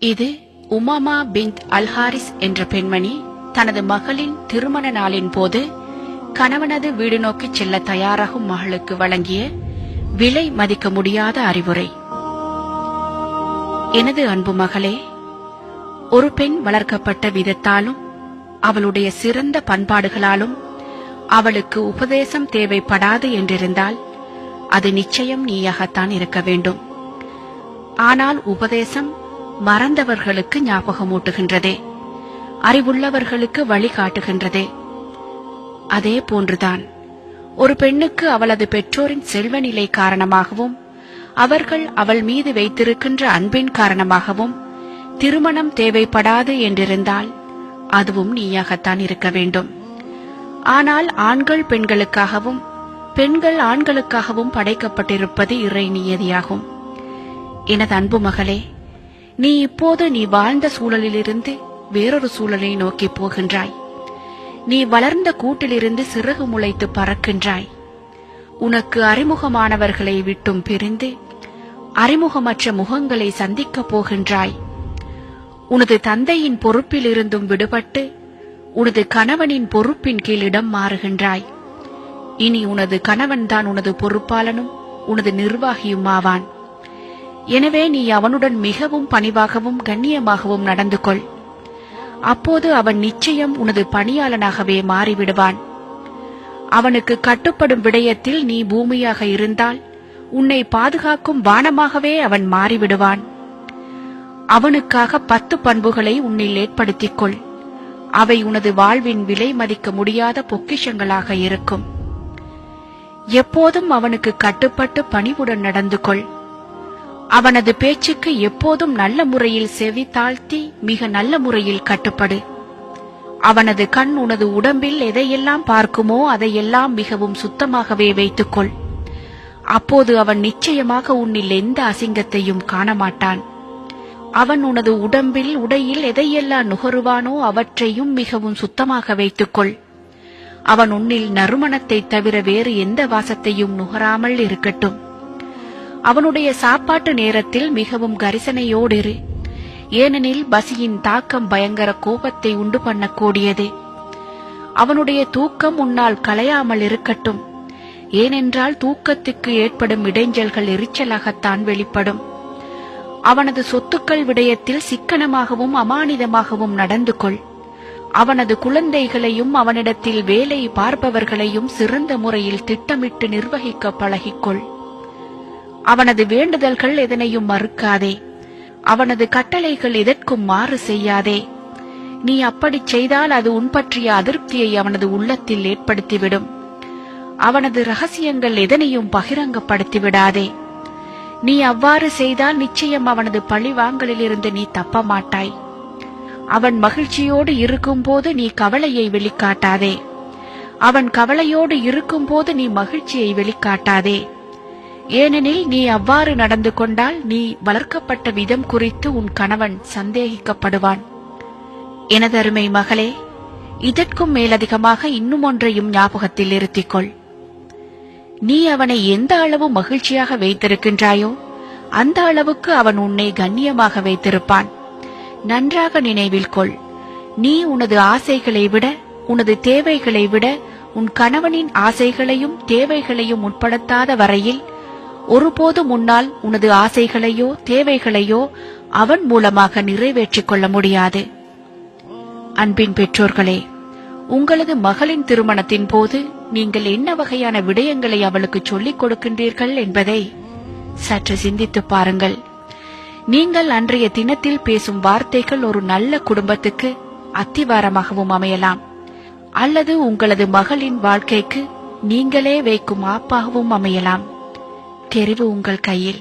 இது உமாமா பின்த் அல்ஹாரிஸ் என்ற பெண்மணி தனது மகளின் திருமண நாளின் போது கணவனது வீடு நோக்கி செல்ல தயாராகும் மகளுக்கு வழங்கிய விலை மதிக்க முடியாத அறிவுரை. எனது அன்பு மகளே, ஒரு பெண் வளர்க்கப்பட்ட விதத்தாலும் அவளுடைய சிறந்த பண்பாடுகளாலும் அவளுக்கு உபதேசம் தேவைப்படாது என்றிருந்தால் அது நிச்சயம் நீயாகத்தான் இருக்க வேண்டும். ஆனால் உபதேசம் மறந்தவர்களுக்கு ஞாபகமூட்டுகின்றதே, அறிவுள்ளவர்களுக்கு வழிகாட்டுகின்றதே. அதே போன்றுதான் ஒரு பெண்ணுக்கு அவளது பெற்றோரின் செல்வநிலை காரணமாகவும் அவர்கள் அவள் மீது வைத்திருக்கின்ற அன்பின் காரணமாகவும் திருமணம் தேவைப்படாது என்றிருந்தால் அதுவும் நீயாகத்தான் இருக்க வேண்டும். ஆனால் ஆண்கள் பெண்களுக்காகவும் பெண்கள் ஆண்களுக்காகவும் படைக்கப்பட்டிருப்பது இறை நியதியாகும். எனது அன்பு மகளே, நீ இப்போது நீ வாழ்ந்த சூழலிலிருந்து வேறொரு சூழலை நோக்கி போகின்றாய். நீ வளர்ந்த கூட்டிலிருந்து சிறகு முளைத்து பறக்கின்றாய். உனக்கு அறிமுகமானவர்களை விட்டும் பிரிந்து அறிமுகமற்ற முகங்களை சந்திக்கப் போகின்றாய். உனது தந்தையின் பொறுப்பிலிருந்தும் விடுபட்டு உனது கணவனின் பொறுப்பின் கீழ் இடம் மாறுகின்றாய். இனி உனது கணவன்தான் உனது பொறுப்பாளனும் உனது நிர்வாகியும் ஆவான். எனவே நீ அவனுடன் மிகவும் பணிவாகவும் கண்ணியமாகவும் நடந்து கொள். அப்போது அவன் நிச்சயம் உனது பணியாளனாகவே மாறிவிடுவான். அவனுக்கு கட்டுப்படும் விடயத்தில் நீ பூமியாக இருந்தால் உன்னை பாதுகாக்கும் வானமாகவே அவன் மாறிவிடுவான். அவனுக்காக 10 பண்புகளை உன்னில் ஏற்படுத்திக் கொள். அவை உனது வாழ்வின் விலை மதிக்க முடியாத பொக்கிஷங்களாக இருக்கும். எப்போதும் அவனுக்கு கட்டுப்பட்டு பணிவுடன் நடந்து கொள். அவனது பேச்சுக்கு எப்போதும் நல்ல முறையில் செவி தாழ்த்தி மிக நல்ல முறையில் கட்டுப்படு. அவனது கண் உனது உடம்பில் எதையெல்லாம் பார்க்குமோ அதையெல்லாம் மிகவும் சுத்தமாகவே வைத்துக்கொள். அப்போது அவன் நிச்சயமாக உன்னில் எந்த அசிங்கத்தையும் காணமாட்டான். அவன் உனது உடம்பில் உடையில் எதையெல்லாம் நுகருவானோ அவற்றையும் மிகவும் சுத்தமாக வைத்துக்கொள். அவன் உன்னில் நறுமணத்தை தவிர வேறு எந்த வாசத்தையும் நுகராமல் இருக்கட்டும். அவனுடைய சாப்பாட்டு நேரத்தில் மிகவும் கரிசனையோடு இரு. ஏனெனில் பசியின் தாக்கம் பயங்கர கோபத்தை உண்டு பண்ணக்கூடியது. அவனுடைய தூக்கம் உன்னால் கலையாமல் இருக்கட்டும். ஏனென்றால் தூக்கத்துக்கு ஏற்படும் இடைஞ்சல்கள் எரிச்சலாகத்தான் வெளிப்படும். அவனது சொத்துக்கள் விடயத்தில் சிக்கனமாகவும் அமானிதமாகவும் நடந்து கொள். அவனது குழந்தைகளையும் அவனிடத்தில் வேலை பார்ப்பவர்களையும் சிறந்த முறையில் திட்டமிட்டு நிர்வகிக்க பழகிக்கொள். அவனது வேண்டுதல்கள் எதனையும் மறுக்காதே. அவனது கட்டளைகள் எதற்கும் மாறு செய்யாதே. நீ அப்படி செய்தால் அது உன் பற்றிய அதிருப்தியை அவனது உள்ளத்தில் ஏற்படுத்திவிடும். அவனது ரகசியங்கள் எதனையும் பகிரங்கப்படுத்திவிடாதே. நீ அவ்வாறு செய்தால் நிச்சயம் அவனது பழிவாங்கலிலிருந்து நீ தப்ப மாட்டாய். அவன் மகிழ்ச்சியோடு இருக்கும்போது நீ கவலையை வெளிக்காட்டாதே. அவன் கவலையோடு இருக்கும்போது நீ மகிழ்ச்சியை வெளிக்காட்டாதே. ஏனெனில் நீ அவ்வாறு நடந்து கொண்டால் நீ வளர்க்கப்பட்ட விதம் குறித்து உன் கணவன் சந்தேகிக்கப்படுவான். எனதருமை மகளே, இதற்கும் மேலதிகமாக இன்னும் ஒன்றையும் ஞாபகத்தில் இருத்திக்கொள். நீ அவனை எந்த அளவு மகிழ்ச்சியாக வைத்திருக்கின்றாயோ அந்த அளவுக்கு அவன் உன்னை கண்ணியமாக வைத்திருப்பான். நன்றாக நினைவில் கொள். நீ உனது ஆசைகளை விட உனது தேவைகளை விட உன் கணவனின் ஆசைகளையும் தேவைகளையும் உட்படுத்தாத வரையில் ஒருபோதும் உன்னால் உனது ஆசைகளையோ தேவைகளையோ அவன் மூலமாக நிறைவேற்றிக் கொள்ள முடியாது. அன்பின் பெற்றோர்களே, உங்களது மகளின் திருமணத்தின் போது நீங்கள் என்ன வகையான விடயங்களை அவளுக்கு சொல்லிக் கொடுக்கின்றீர்கள் என்பதை சற்று சிந்தித்து பாருங்கள். நீங்கள் அன்றைய தினத்தில் பேசும் வார்த்தைகள் ஒரு நல்ல குடும்பத்துக்கு அத்திவாரமாகவும் அமையலாம், அல்லது உங்களது மகளின் வாழ்க்கைக்கு நீங்களே வைக்கும் ஆப்பாகவும் அமையலாம். தெரிவு உங்கள் கையில்.